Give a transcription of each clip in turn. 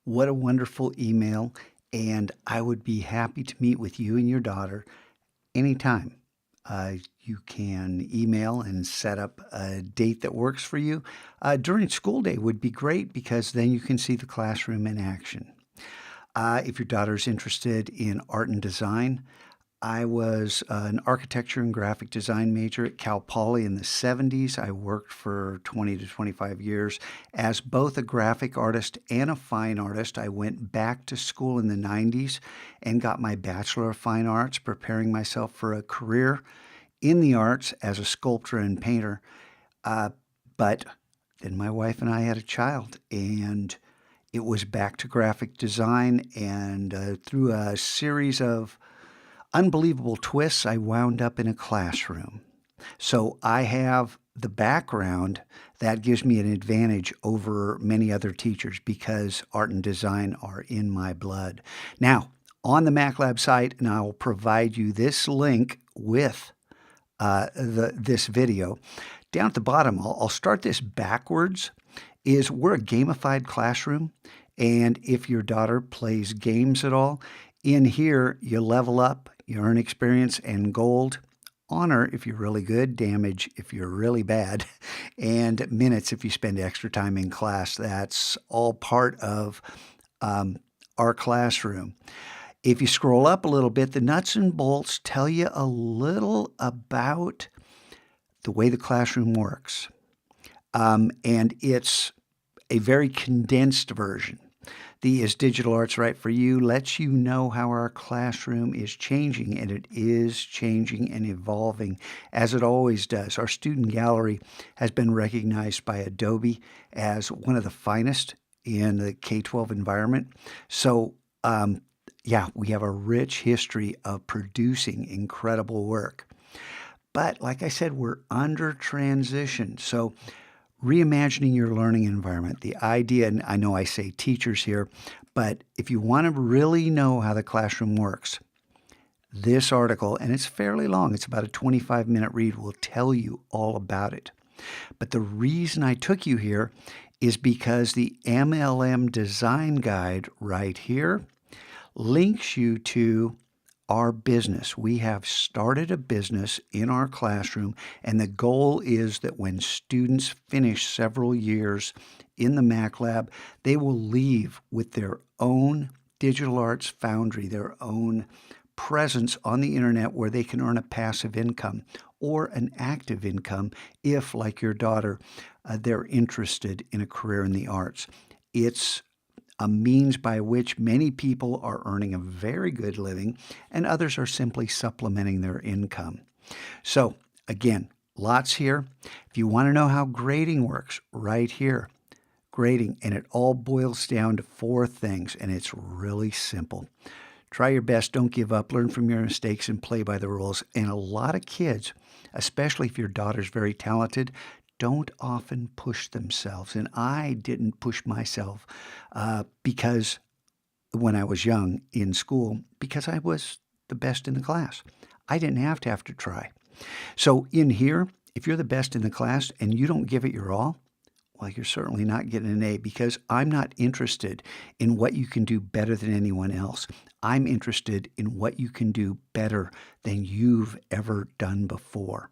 What a wonderful email. And I would be happy to meet with you and your daughter anytime. You can email and set up a date that works for you. During school day would be great because then you can see the classroom in action. If your daughter's interested in art and design, I was an architecture and graphic design major at Cal Poly in the 70s. I worked for 20 to 25 years as both a graphic artist and a fine artist. I went back to school in the 90s and got my Bachelor of Fine Arts, preparing myself for a career in the arts as a sculptor and painter. But then my wife and I had a child, and it was back to graphic design. And through a series of unbelievable twists, I wound up in a classroom. So I have the background that gives me an advantage over many other teachers because art and design are in my blood. Now, on the MacLab site, and I will provide you this link with this video. Down at the bottom, I'll start this backwards, is we're a gamified classroom. And if your daughter plays games at all, in here, you level up, you earn experience and gold, honor if you're really good, damage if you're really bad, and minutes if you spend extra time in class. That's all part of our classroom. If you scroll up a little bit, the nuts and bolts tell you a little about the way the classroom works. And it's a very condensed version. The Is Digital Arts Right for You lets you know how our classroom is changing, and it is changing and evolving as it always does. Our student gallery has been recognized by Adobe as one of the finest in the K-12 environment. So, yeah, we have a rich history of producing incredible work. But like I said, we're under transition. So reimagining your learning environment, the idea, and I know I say teachers here, but if you want to really know how the classroom works, this article, and it's fairly long, it's about a 25-minute read, will tell you all about it. But the reason I took you here is because the MLM Design Guide right here links you to our business. We have started a business in our classroom, and the goal is that when students finish several years in the MacLab, they will leave with their own digital arts foundry, their own presence on the internet where they can earn a passive income or an active income if, like your daughter, they're interested in a career in the arts. It's a means by which many people are earning a very good living and others are simply supplementing their income. So again, lots here. If you want to know how grading works, right here, grading, and it all boils down to 4 things, and it's really simple. Try your best, don't give up, learn from your mistakes, and play by the rules. And a lot of kids, especially if your daughter's very talented, don't often push themselves. And I didn't push myself because when I was young in school, because I was the best in the class. I didn't have to try. So in here, if you're the best in the class and you don't give it your all, well, you're certainly not getting an A, because I'm not interested in what you can do better than anyone else. I'm interested in what you can do better than you've ever done before.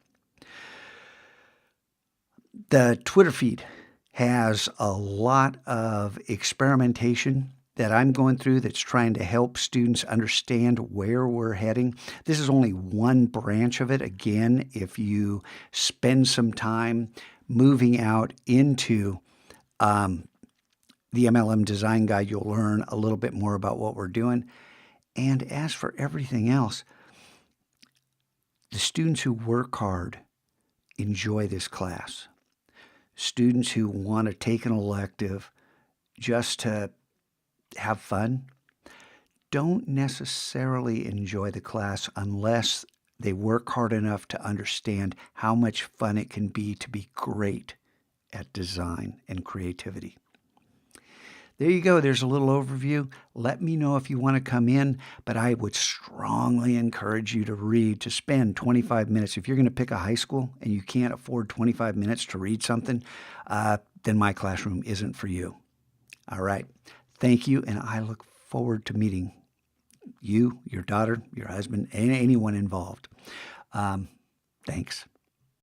The Twitter feed has a lot of experimentation that I'm going through that's trying to help students understand where we're heading. This is only one branch of it. Again, if you spend some time moving out into the MLM Design Guide, you'll learn a little bit more about what we're doing. And as for everything else, the students who work hard enjoy this class. Students who want to take an elective just to have fun don't necessarily enjoy the class unless they work hard enough to understand how much fun it can be to be great at design and creativity. There you go. There's a little overview. Let me know if you want to come in, but I would strongly encourage you to read, to spend 25 minutes. If you're going to pick a high school and you can't afford 25 minutes to read something, then my classroom isn't for you. All right. Thank you, and I look forward to meeting you, your daughter, your husband, and anyone involved. Um, Thanks.